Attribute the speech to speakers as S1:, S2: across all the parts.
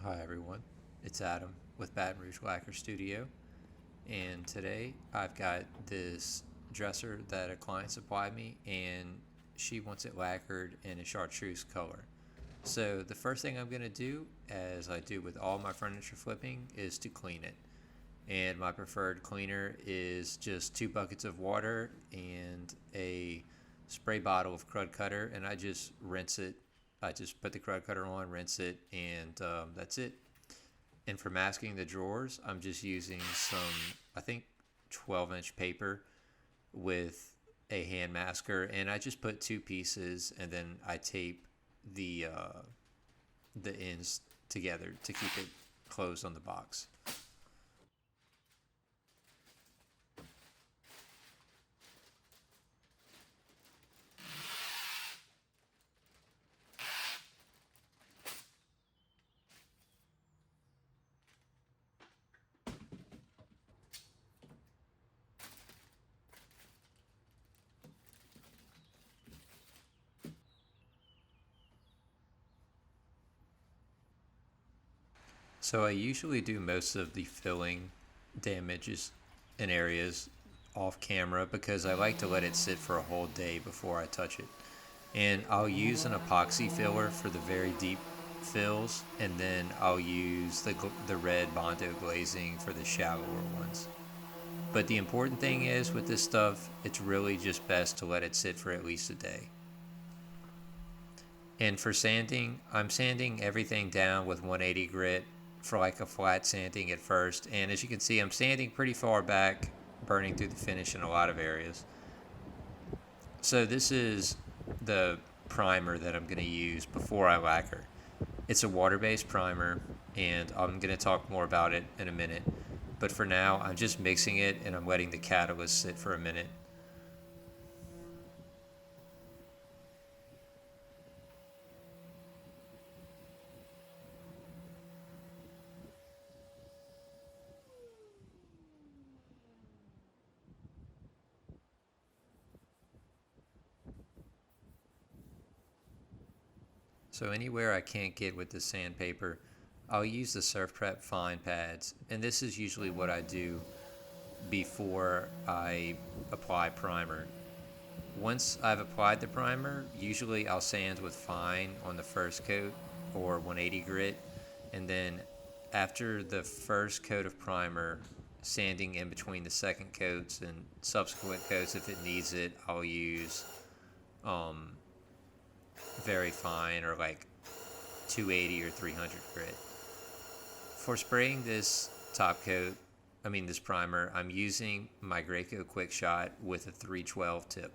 S1: Hi everyone, it's Adam with Baton Rouge Lacquer Studio, and today I've got this dresser that a client supplied me, and she wants it lacquered in a chartreuse color. So the first thing I'm going to do, as I do with all my furniture flipping, is to clean it. And my preferred cleaner is just 2 buckets of water and a spray bottle of crud cutter, and I just rinse it. I just put the crud cutter on, rinse it, and that's it. And for masking the drawers, I'm just using some, I think, 12-inch paper with a hand masker, and I just put two pieces, and then I tape the the ends together to keep it closed on the box. So I usually do most of the filling damages in areas off camera because I like to let it sit for a whole day before I touch it. And I'll use an epoxy filler for the very deep fills, and then I'll use the red Bondo glazing for the shallower ones. But the important thing is with this stuff, it's really just best to let it sit for at least a day. And for sanding, I'm sanding everything down with 180 grit for like a flat sanding at first. And as you can see, I'm sanding pretty far back, burning through the finish in a lot of areas. So this is the primer that I'm going to use before I lacquer. It's a water-based primer, and I'm going to talk more about it in a minute. But for now, I'm just mixing it and I'm letting the catalyst sit for a minute. So anywhere I can't get with the sandpaper, I'll use the Surf Prep fine pads, and this is usually what I do before I apply primer. Once I've applied the primer, usually I'll sand with fine on the first coat or 180 grit, and then after the first coat of primer, sanding in between the second coats and subsequent coats if it needs it, I'll use um, very fine or like 280 or 300 grit. For spraying this top coat, this primer, I'm using my Graco Quick Shot with a 312 tip.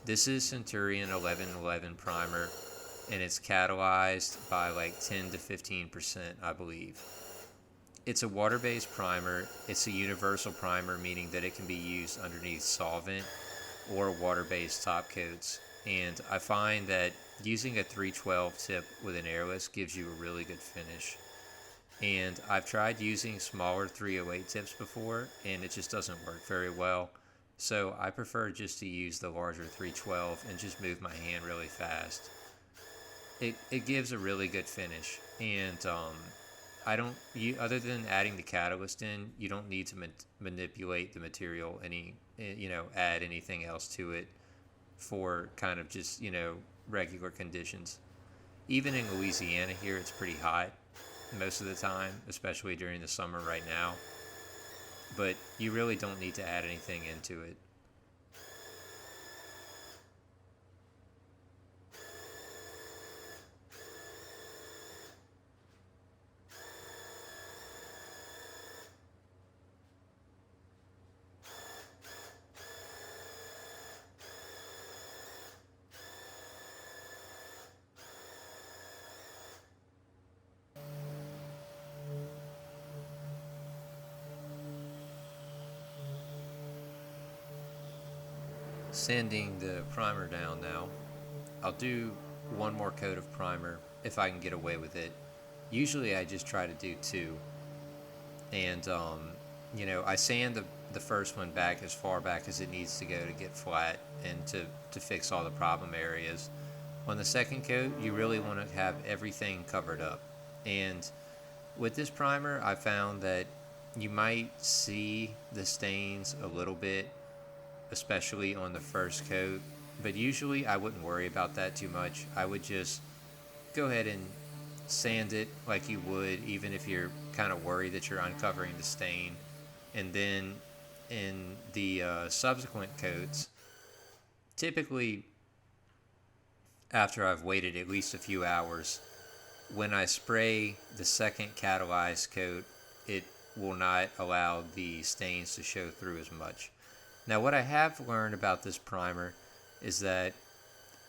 S1: This is Centurion 1111 primer, and it's catalyzed by like 10 to 15%, I believe. It's a water-based primer. It's a universal primer, meaning that it can be used underneath solvent or water-based top coats. And I find that using a 312 tip with an airless gives you a really good finish. And I've tried using smaller 308 tips before, and it just doesn't work very well. So I prefer just to use the larger 312 and just move my hand really fast. It gives a really good finish, and I don't you other than adding the catalyst in, you don't need to manipulate the material add anything else to it for kind of just regular conditions. Even in Louisiana here, it's pretty hot most of the time, especially during the summer right now. But you really don't need to add anything into it. Sanding the primer down now. I'll do one more coat of primer if I can get away with it. Usually I just try to do two. And, I sand the first one back as far back as it needs to go to get flat and to fix all the problem areas. On the second coat, you really want to have everything covered up. And With this primer, I found that you might see the stains a little bit, especially on the first coat, but usually I wouldn't worry about that too much. I would just go ahead and sand it like you would, even if you're kind of worried that you're uncovering the stain. And then in the subsequent coats, typically after I've waited at least a few hours, when I spray the second catalyzed coat, it will not allow the stains to show through as much. Now, what I have learned about this primer is that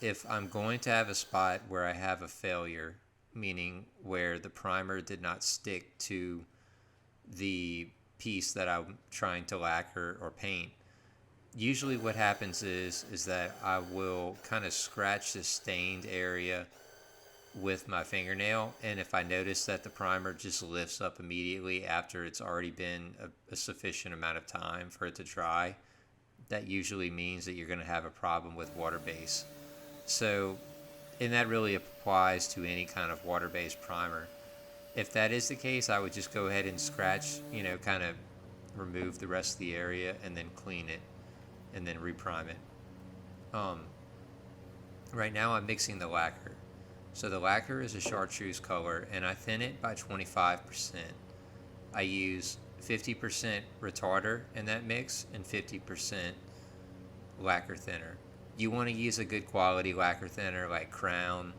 S1: if I'm going to have a spot where I have a failure, meaning where the primer did not stick to the piece that I'm trying to lacquer or paint, usually what happens is that I will kind of scratch the stained area with my fingernail, and if I notice that the primer just lifts up immediately after it's already been a sufficient amount of time for it to dry, that usually means that you're going to have a problem with water base. So, and that really applies to any kind of water-based primer. If that is the case, I would just go ahead and scratch, kind of remove the rest of the area and then clean it and then reprime it. Right now I'm mixing the lacquer. So the lacquer is a chartreuse color, and I thin it by 25%. I use 50% retarder in that mix and 50% lacquer thinner. You want to use a good quality lacquer thinner like Crown,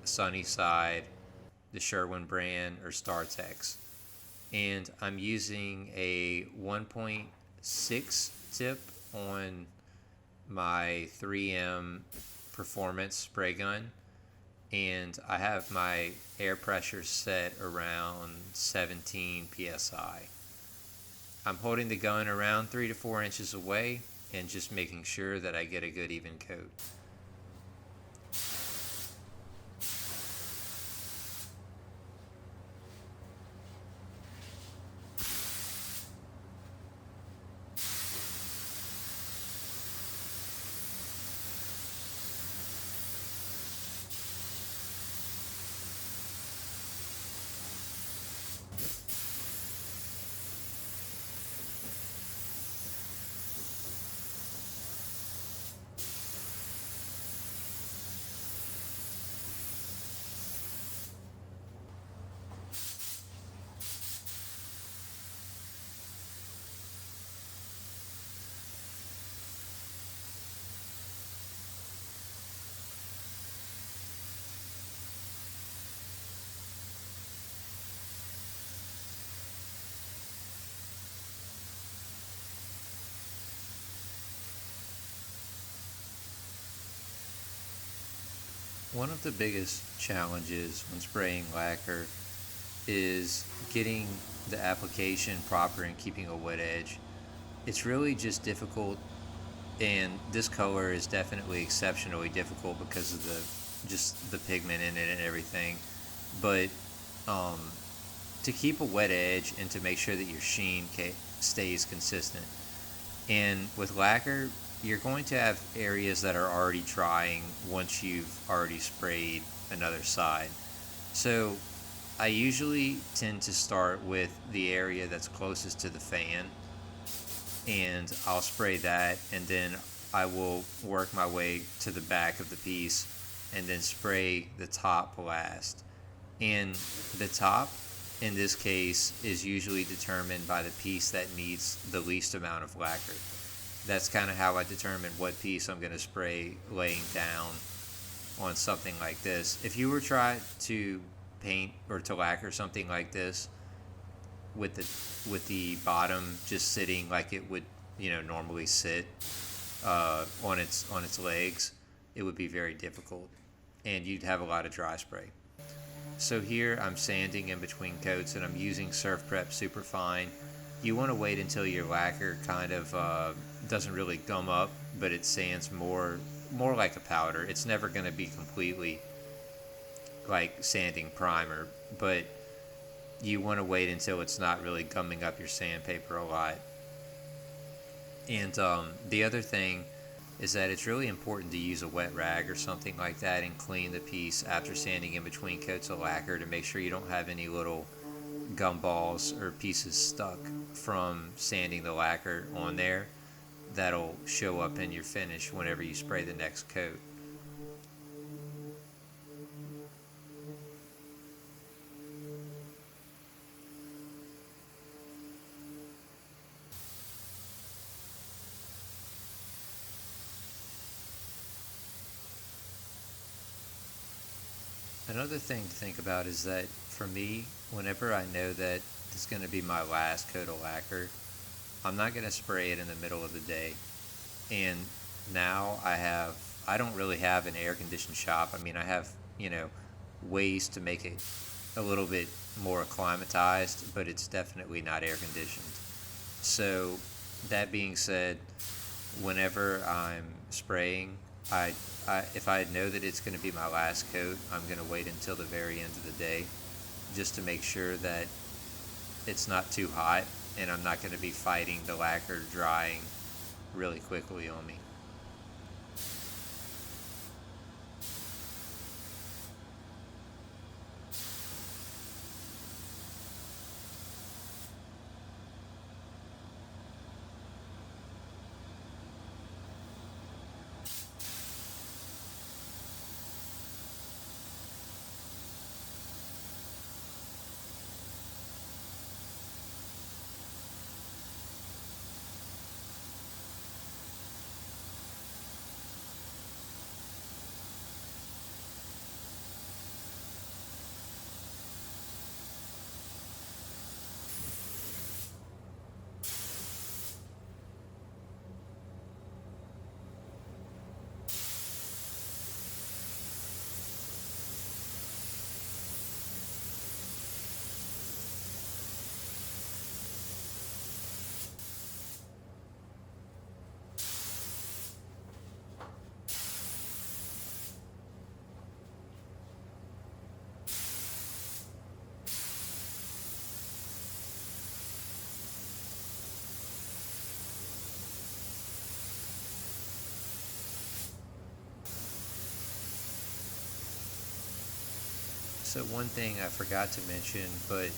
S1: Sunnyside, the Sherwin brand, or StarTex. And I'm using a 1.6 tip on my 3M Performance spray gun, and I have my air pressure set around 17 psi. I'm holding the gun around 3 to 4 inches away and just making sure that I get a good even coat. One of the biggest challenges when spraying lacquer is getting the application proper and keeping a wet edge. It's really just difficult, and this color is definitely exceptionally difficult because of the pigment in it and everything. But to keep a wet edge and to make sure that your sheen stays consistent. And with lacquer, you're going to have areas that are already drying once you've already sprayed another side. So I usually tend to start with the area that's closest to the fan, and I'll spray that, and then I will work my way to the back of the piece and then spray the top last. And the top in this case is usually determined by the piece that needs the least amount of lacquer. That's kind of how I determine what piece I'm going to spray laying down on something like this. If you were trying to paint or to lacquer something like this with the bottom just sitting like it would normally sit on its legs, it would be very difficult, and you'd have a lot of dry spray. So here I'm sanding in between coats, and I'm using Surf Prep Super Fine. You want to wait until your lacquer kind of doesn't really gum up, but it sands more like a powder. It's never going to be completely like sanding primer, but you want to wait until it's not really gumming up your sandpaper a lot. And the other thing is that it's really important to use a wet rag or something like that and clean the piece after sanding in between coats of lacquer to make sure you don't have any little gumballs or pieces stuck from sanding the lacquer on there that'll show up in your finish whenever you spray the next coat. Another thing to think about is that for me, whenever I know that it's going to be my last coat of lacquer, I'm not going to spray it in the middle of the day. And now I don't really have an air conditioned shop. I mean, I have, ways to make it a little bit more acclimatized, but it's definitely not air conditioned. So that being said, whenever I'm spraying, if I know that it's going to be my last coat, I'm going to wait until the very end of the day just to make sure that it's not too hot and I'm not going to be fighting the lacquer drying really quickly on me. So one thing I forgot to mention, but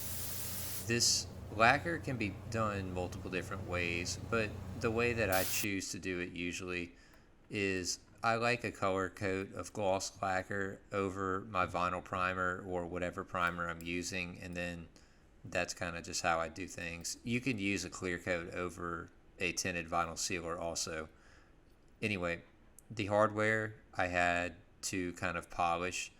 S1: this lacquer can be done multiple different ways, but the way that I choose to do it usually is I like a color coat of gloss lacquer over my vinyl primer or whatever primer I'm using, and then that's kind of just how I do things. You can use a clear coat over a tinted vinyl sealer also. Anyway, the hardware I had to kind of polish.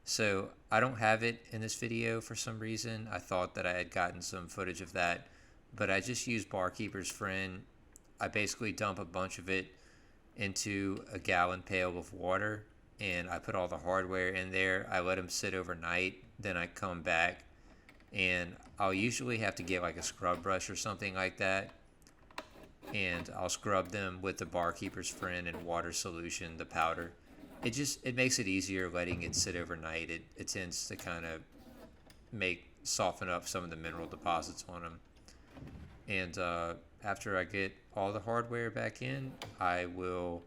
S1: So I don't have it in this video for some reason. I thought that I had gotten some footage of that, but I just used Barkeeper's Friend. I basically dump a bunch of it into a gallon pail of water, and I put all the hardware in there. I let them sit overnight, then I come back, and I'll usually have to get like a scrub brush or something like that, and I'll scrub them with the Barkeeper's Friend and water solution, the powder. It makes it easier letting it sit overnight. It tends to kind of soften up some of the mineral deposits on them. And after I get all the hardware back in, I will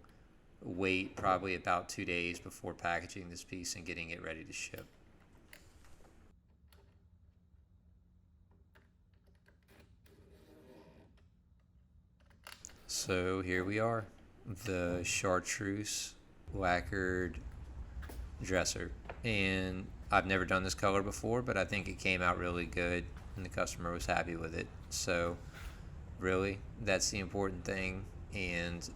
S1: wait probably about 2 days before packaging this piece and getting it ready to ship. So here we are, the Chartreuse lacquered dresser, and I've never done this color before, but I think it came out really good and the customer was happy with it. So really, that's the important thing, and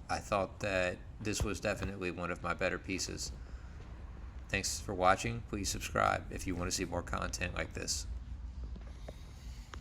S1: I thought that this was definitely one of my better pieces. Thanks for watching. Please subscribe if you want to see more content like this.